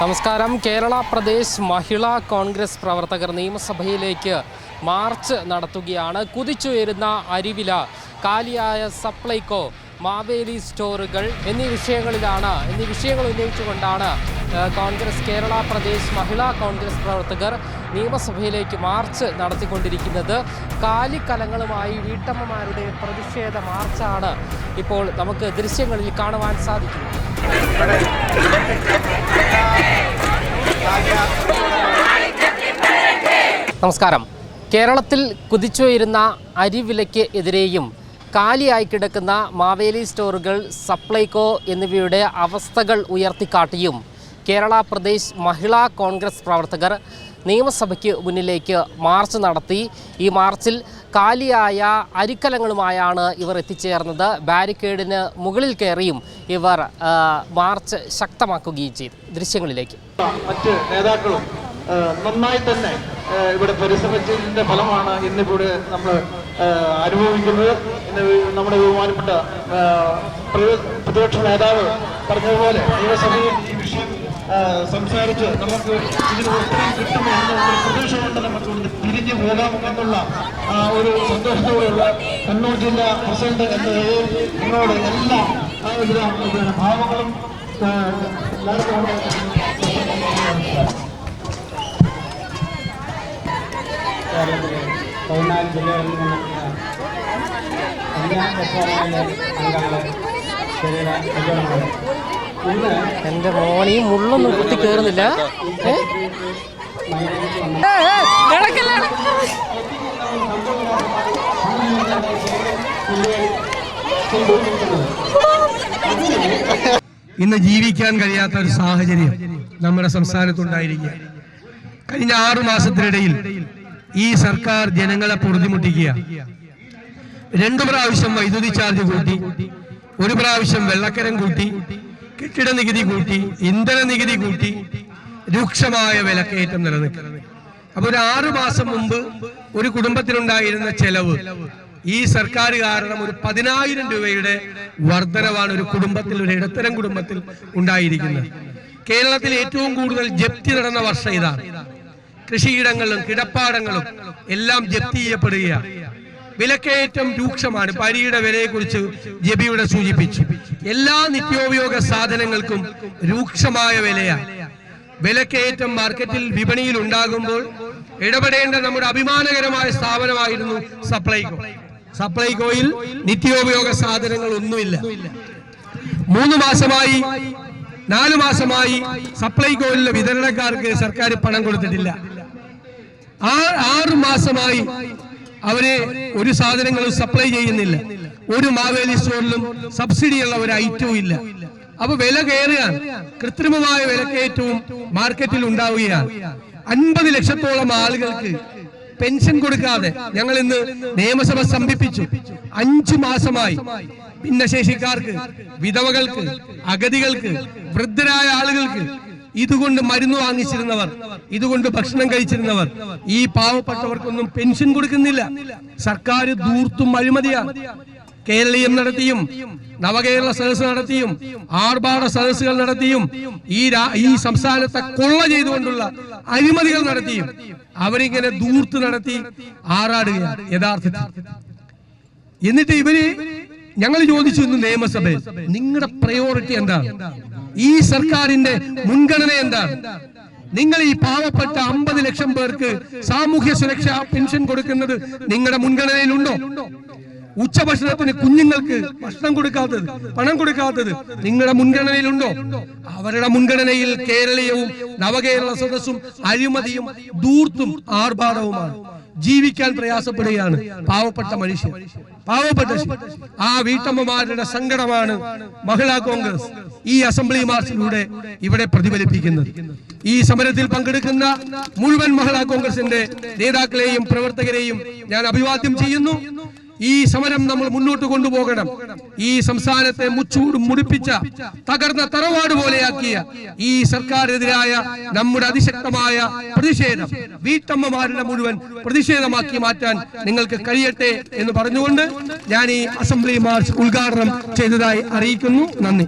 നമസ്കാരം. കേരള പ്രദേശ് മഹിളാ കോൺഗ്രസ് പ്രവർത്തകർ നിയമസഭയിലേക്ക് മാർച്ച് നടത്തുകയാണ്. കുതിച്ചുയരുന്ന അരിവില, കാലിയായ സപ്ലൈകോ, മാവേലി സ്റ്റോറുകൾ എന്നീ വിഷയങ്ങൾ ഉന്നയിച്ചുകൊണ്ടാണ് കേരള പ്രദേശ് മഹിളാ കോൺഗ്രസ് പ്രവർത്തകർ നിയമസഭയിലേക്ക് മാർച്ച് നടത്തിക്കൊണ്ടിരിക്കുന്നത്. കാലിക്കലങ്ങളുമായി വീട്ടമ്മമാരുടെ പ്രതിഷേധ മാർച്ചാണ് ഇപ്പോൾ നമുക്ക് ദൃശ്യങ്ങളിൽ കാണുവാൻ സാധിക്കുന്നത്. നമസ്കാരം. കേരളത്തിൽ കുതിച്ചുയരുന്ന അരിവിലയ്ക്ക് എതിരെയും കാലിയായി കിടക്കുന്ന മാവേലി സ്റ്റോറുകൾ, സപ്ലൈകോ എന്നിവയുടെ അവസ്ഥകൾ ഉയർത്തിക്കാട്ടിയും കേരള പ്രദേശ് മഹിളാ കോൺഗ്രസ് പ്രവർത്തകർ നിയമസഭയ്ക്ക് മുന്നിലേക്ക് മാർച്ച് നടത്തി. ഈ മാർച്ചിൽ കാലിയായ അരിക്കലങ്ങളുമായാണ് ഇവർ എത്തിച്ചേർന്നത്. ബാരിക്കേഡിന് മുകളിൽ കയറിയും ഇവർ മാർച്ച് ശക്തമാക്കുകയും ചെയ്തു. ദൃശ്യങ്ങളിലേക്ക്. മറ്റ് നേതാക്കളും നന്നായി തന്നെ ഇവിടെ പരിശ്രമിച്ചതിന്റെ ഫലമാണ് ഇന്നിവിടെ നമ്മൾ അനുഭവിക്കുന്നത്. ഇന്ന് നമ്മുടെ ബഹുമാനപ്പെട്ട പ്രതിപക്ഷ നേതാവ് പറഞ്ഞതുപോലെ നിയമസഭയിൽ ഈ വിഷയം സംസാരിച്ച് നമുക്ക് ഇതിന് ഉത്തരം കിട്ടുമോ എന്നുള്ള പ്രതീക്ഷ കൊണ്ട് നമുക്ക് ഇവിടുന്ന് പിരിഞ്ഞു പോകാമെന്നുള്ള ഒരു സന്തോഷത്തോടെയുള്ള കണ്ണൂർ ജില്ലാ പ്രസിഡന്റ് എന്ന നിങ്ങളോട് എല്ലാ ഭാവങ്ങളും കേരളത്തിലെ 14 ജില്ലകളിൽ നിന്നുള്ള അംഗങ്ങളെ എൻ്റെ മോണി മുള്ളൊന്നും കുത്തി കയറുന്നില്ല. ഇന്ന് ജീവിക്കാൻ കഴിയാത്ത ഒരു സാഹചര്യം നമ്മുടെ സംസ്ഥാനത്തുണ്ടായിരിക്കുക. കഴിഞ്ഞ 6 മാസത്തിനിടയിൽ ഈ സർക്കാർ ജനങ്ങളെ പൊറുതിമുട്ടിക്കുക. 2 പ്രാവശ്യം വൈദ്യുതി ചാർജ് കൂട്ടി, 1 പ്രാവശ്യം വെള്ളക്കരം കൂട്ടി, കെട്ടിട നികുതി കൂട്ടി, ഇന്ധന നികുതി കൂട്ടി, രൂക്ഷമായ വിലക്കയറ്റം നിലനിൽക്കുന്നത്. അപ്പോൾ ഒരു 6 മാസം മുമ്പ് ഒരു കുടുംബത്തിനുണ്ടായിരുന്ന ചെലവ് ഈ സർക്കാർ കാരണം ഒരു 10,000 രൂപയുടെ വർധനവാണ് ഒരു കുടുംബത്തിൽ, ഒരു ഇടത്തരം കുടുംബത്തിൽ ഉണ്ടായിരിക്കുന്നത്. കേരളത്തിൽ ഏറ്റവും കൂടുതൽ ജപ്തി നടന്ന വർഷം ഇതാണ്. കൃഷിയിടങ്ങളും കിടപ്പാടങ്ങളും എല്ലാം ജപ്തി ചെയ്യപ്പെടുകയാണ്. വിലക്കയറ്റം രൂക്ഷമാണ്. അരിയുടെ വിലയെക്കുറിച്ച് ജബിയുടെ സൂചിപ്പിച്ചു. എല്ലാ നിത്യോപയോഗ സാധനങ്ങൾക്കും രൂക്ഷമായ വിലയാണ്. വിലക്കയറ്റം മാർക്കറ്റിൽ, വിപണിയിൽ ഉണ്ടാകുമ്പോൾ ഇടപെടേണ്ട നമ്മുടെ അഭിമാനകരമായ സ്ഥാപനമായിരുന്നു സപ്ലൈകോ. സപ്ലൈകോയിൽ നിത്യോപയോഗ സാധനങ്ങൾ ഒന്നുമില്ല. 3 മാസമായി 4 മാസമായി സപ്ലൈകോയിലെ വിതരണക്കാർക്ക് സർക്കാർ പണം കൊടുത്തിട്ടില്ല. 6 മാസമായി അവരെ ഒരു സാധനങ്ങളും സപ്ലൈ ചെയ്യുന്നില്ല. ഒരു മാവേലി സ്റ്റോറിലും സബ്സിഡിയുള്ള ഒരു ഐറ്റവും ഇല്ല. അപ്പൊ വില കയറുകയാണ്. കൃത്രിമമായ വിലക്കയറ്റവും മാർക്കറ്റിൽ ഉണ്ടാവുകയാണ്. 50 ലക്ഷത്തോളം ആളുകൾക്ക് പെൻഷൻ കൊടുക്കാതെ ഞങ്ങൾ ഇന്ന് നിയമസഭ സമർപ്പിച്ചു. 5 മാസമായി ഭിന്നശേഷിക്കാർക്ക്, വിധവകൾക്ക്, അഗതികൾക്ക്, വൃദ്ധരായ ആളുകൾക്ക്, ഇതുകൊണ്ട് മരുന്ന് വാങ്ങിച്ചിരുന്നവർ, ഇതുകൊണ്ട് ഭക്ഷണം കഴിച്ചിരുന്നവർ, ഈ പാവപ്പെട്ടവർക്കൊന്നും പെൻഷൻ കൊടുക്കുന്നില്ല. സർക്കാർ ധൂർത്തും അഴിമതിയാണ്. കേരളീയം നടത്തിയും നവകേരള സദസ് നടത്തിയും ആർഭാട സദസ്സുകൾ നടത്തിയും ഈ സംസ്ഥാനത്തെ കൊള്ള ചെയ്തുകൊണ്ടുള്ള അഴിമതികൾ നടത്തിയും അവരിങ്ങനെ ധൂർത്ത് നടത്തി ആറാടുകയാണ് യഥാർത്ഥത്തിൽ. എന്നിട്ട് ഇവര് ഞങ്ങൾ ചോദിച്ചു ഇന്ന് നിയമസഭയിൽ, നിങ്ങളുടെ പ്രയോറിറ്റി എന്താണ്? ഈ സർക്കാരിന്റെ മുൻഗണന എന്താണ്? നിങ്ങൾ ഈ പാവപ്പെട്ട 50 ലക്ഷം പേർക്ക് സാമൂഹ്യ സുരക്ഷാ പെൻഷൻ കൊടുക്കുന്നത് നിങ്ങളുടെ മുൻഗണനയിലുണ്ടോ? ഉച്ചഭക്ഷണത്തിന് കുഞ്ഞുങ്ങൾക്ക് ഭക്ഷണം കൊടുക്കാത്തത്, പണം കൊടുക്കാത്തത് നിങ്ങളുടെ മുൻഗണനയിലുണ്ടോ? അവരുടെ മുൻഗണനയിൽ കേരളീയവും നവകേരള സദസ്സും അഴിമതിയും ധൂർത്തും ആർഭാടവുമാണ്. ജീവിക്കാൻ പ്രയാസപ്പെടുകയാണ് പാവപ്പെട്ട മനുഷ്യർ, പാവപ്പെട്ട ആ വീട്ടമ്മമാരുടെ സങ്കടമാണ് മഹിളാ കോൺഗ്രസ് ഈ അസംബ്ലി മാർച്ചിലൂടെ ഇവിടെ പ്രതിഫലിപ്പിക്കുന്നത്. ഈ സമരത്തിൽ പങ്കെടുക്കുന്ന മുഴുവൻ മഹിളാ കോൺഗ്രസിന്റെ നേതാക്കളെയും പ്രവർത്തകരെയും ഞാൻ അഭിവാദ്യം ചെയ്യുന്നു. ഈ സമരം നമ്മൾ മുന്നോട്ട് കൊണ്ടുപോകണം. ഈ സംസ്ഥാനത്തെ മുച്ചൂടും മുടിപ്പിച്ച തകർന്ന തറവാട് പോലെയാക്കിയ ഈ സർക്കാരിനെതിരായ നമ്മുടെ അതിശക്തമായ പ്രതിഷേധം വീട്ടമ്മമാരുടെ മുഴുവൻ പ്രതിഷേധമാക്കി മാറ്റാൻ നിങ്ങൾക്ക് കഴിയട്ടെ എന്ന് പറഞ്ഞുകൊണ്ട് ഞാൻ ഈ അസംബ്ലി മാർച്ച് ഉദ്ഘാടനം ചെയ്തതായി അറിയിക്കുന്നു. നന്ദി.